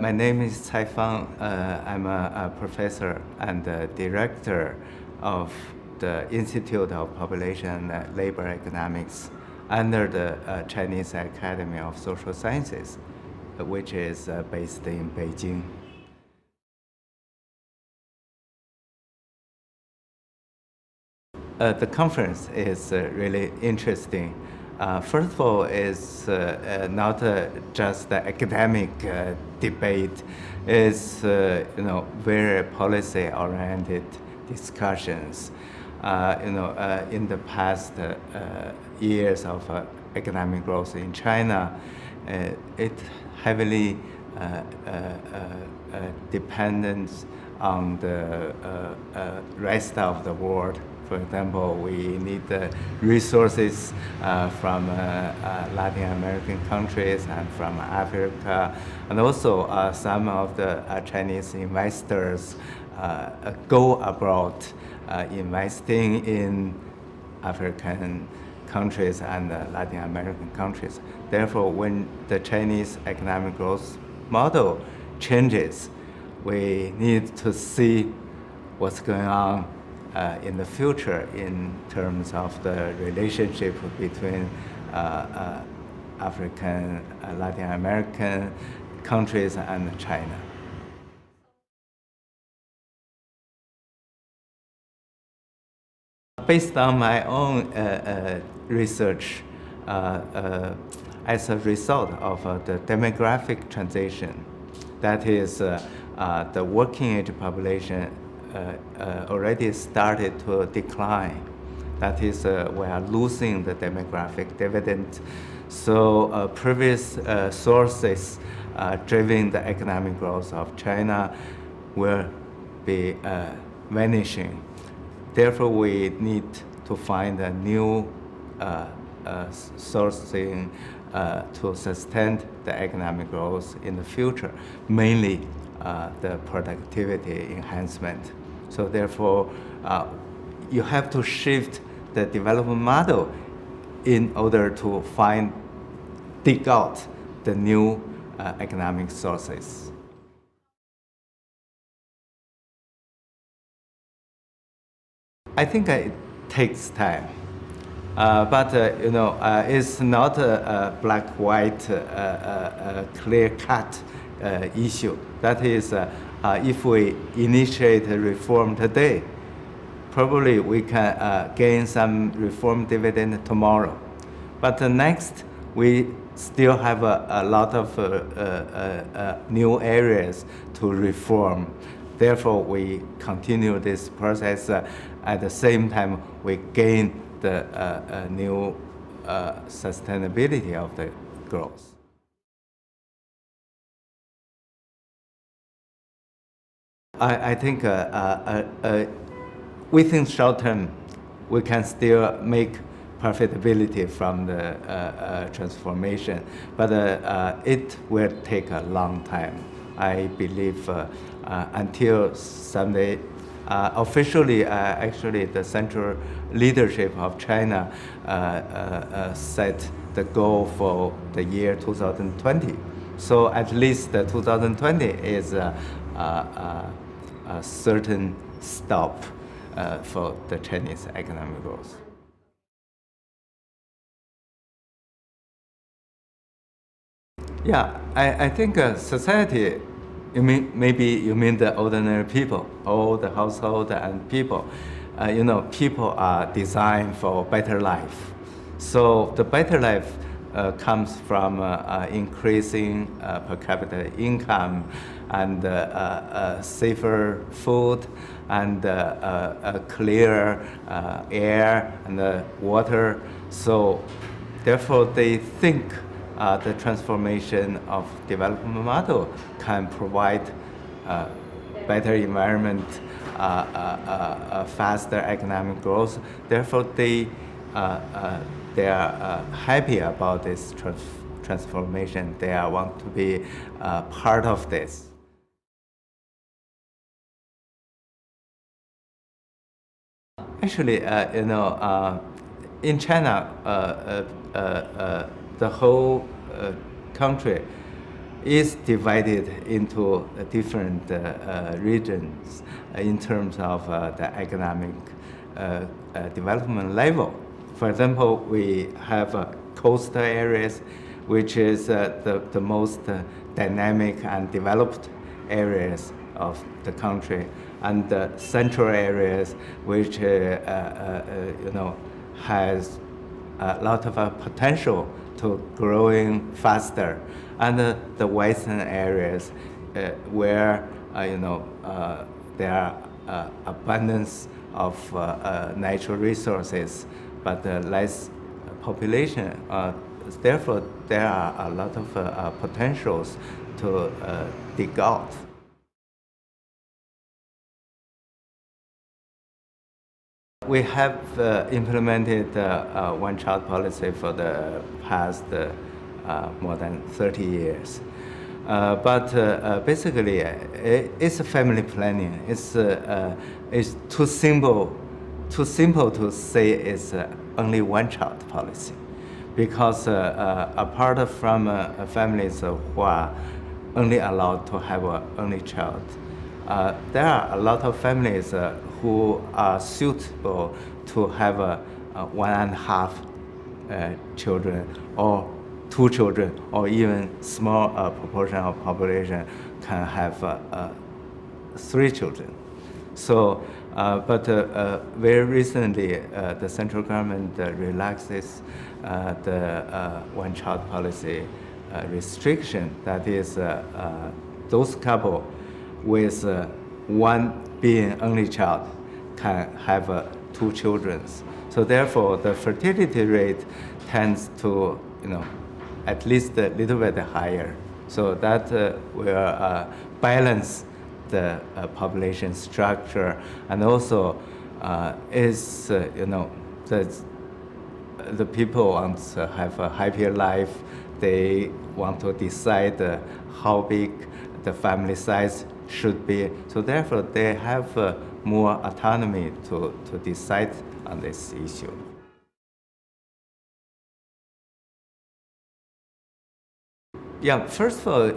My name is Fang. I'm a professor and director of the Institute of Population and Labor Economics under the Chinese Academy of Social Sciences, which is based in Beijing. The conference is really interesting. First of all, it's not just the academic debate. It's very policy-oriented discussions. In the past years of economic growth in China, it heavily depends on the rest of the world. For example, we need resources from Latin American countries and from Africa, and also some of the Chinese investors go abroad investing in African countries and Latin American countries. Therefore, when the Chinese economic growth model changes, we need to see what's going on in the future in terms of the relationship between African, Latin American countries and China. Based on my own research, as a result of the demographic transition, that is, the working age population already started to decline. That is, we are losing the demographic dividend. So previous sources driving the economic growth of China will be vanishing. Therefore, we need to find a new sourcing to sustain the economic growth in the future, mainly the productivity enhancement. So therefore, you have to shift the development model in order to dig out the new economic sources. I think it takes time, but it's not a black-white, clear-cut issue. That is, if we initiate reform today, probably we can gain some reform dividend tomorrow. But next, we still have a lot of new areas to reform. Therefore, we continue this process. At the same time, we gain the new sustainability of the growth. I think within short term, we can still make profitability from the transformation, but it will take a long time. I believe until someday, officially, actually, the central leadership of China set the goal for the year 2020. So at least 2020 is a certain stop for the Chinese economic growth. Yeah, I think society, maybe you mean the ordinary people, all the household and people. People are designed for better life. So the better life comes from increasing per capita income and safer food and clear air and water. So therefore, they think the transformation of development model can provide better environment, faster economic growth. Therefore, they are happy about this transformation. They want to be part of this. Actually, in China, the whole country is divided into different regions in terms of the economic development level. For example, we have coastal areas, which is the most dynamic and developed areas of the country, and the central areas, which has a lot of potential to growing faster, and the western areas where there are abundance of natural resources, but less population. Therefore, there are a lot of potentials to dig out. We have implemented one-child policy for the past more than 30 years. But basically, it's a family planning. It's too simple to say it's only one-child policy, because apart from families who are only allowed to have an only child, there are a lot of families who are suitable to have 1.5 children, or 2 children, or even small proportion of population can have 3 children. So, but very recently, the central government relaxes the one-child policy restriction. That is, those couple with one being only child can have 2 children. So therefore, the fertility rate tends to, at least a little bit higher. So that will balance the population structure, and also is, the people want to have a happier life. They want to decide how big the family size should be. So therefore, they have more autonomy to decide on this issue. Yeah, first of all,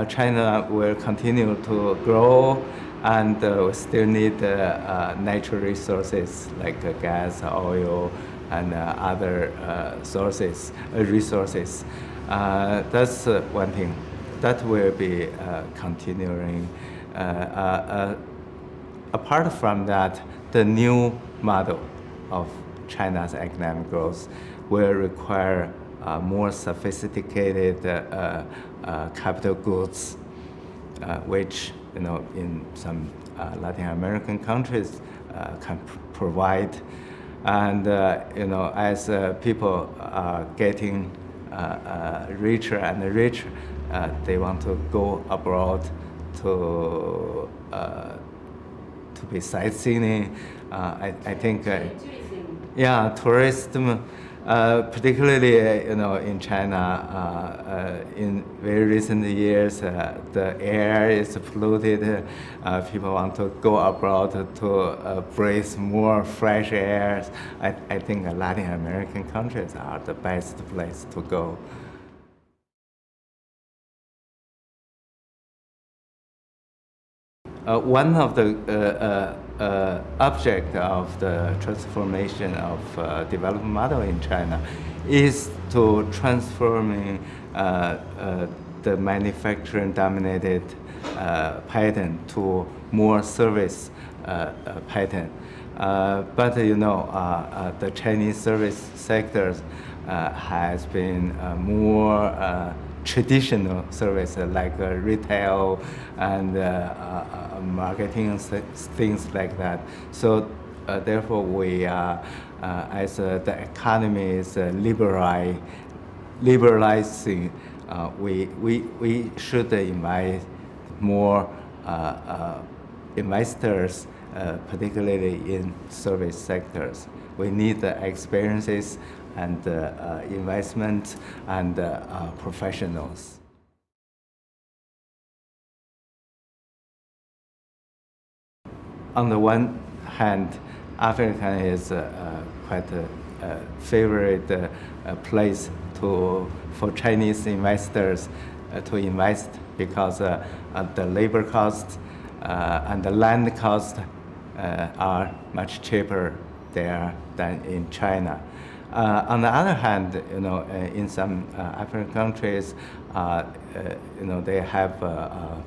China will continue to grow, and we still need natural resources like gas, oil, and other resources. That's one thing. That will be continuing. Apart from that, the new model of China's economic growth will require more sophisticated capital goods, which in some Latin American countries can provide. And as people are getting richer and richer, they want to go abroad to be sightseeing. I think, yeah, tourism. Particularly, in China, in very recent years, the air is polluted. People want to go abroad to breathe more fresh air. I think Latin American countries are the best place to go. One of the object of the transformation of development model in China is to transforming the manufacturing-dominated pattern to more service pattern. But the Chinese service sectors has been more traditional services like retail and marketing and things like that. So therefore, we are, as the economy is liberalizing, we should invite more investors, particularly in service sectors. We need the experiences and investment and professionals. On the one hand, Africa is quite a favorite place for Chinese investors to invest because the labor cost and the land cost are much cheaper there than in China. On the other hand, in some African countries, they have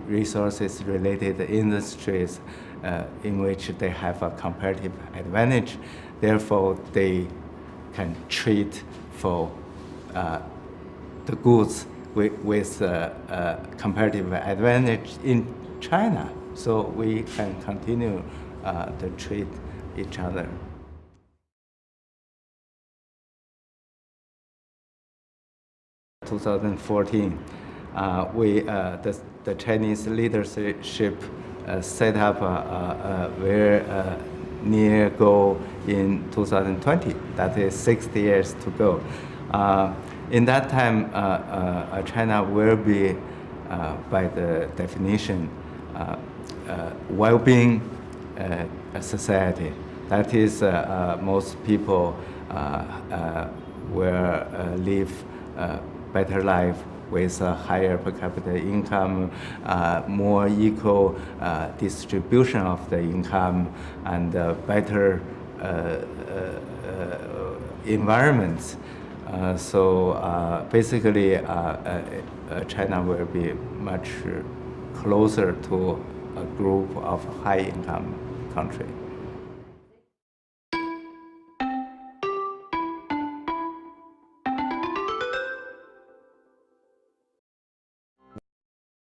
resources-related industries in which they have a comparative advantage. Therefore, they can trade for the goods with comparative advantage in China. So we can continue to trade each other. In 2014, the Chinese leadership set up a very near goal in 2020. That is 60 years to go. In that time, China will be, by the definition, well-being society. That is, most people will live better life with a higher per capita income, more equal distribution of the income, and better environments. So basically, China will be much closer to a group of high-income country.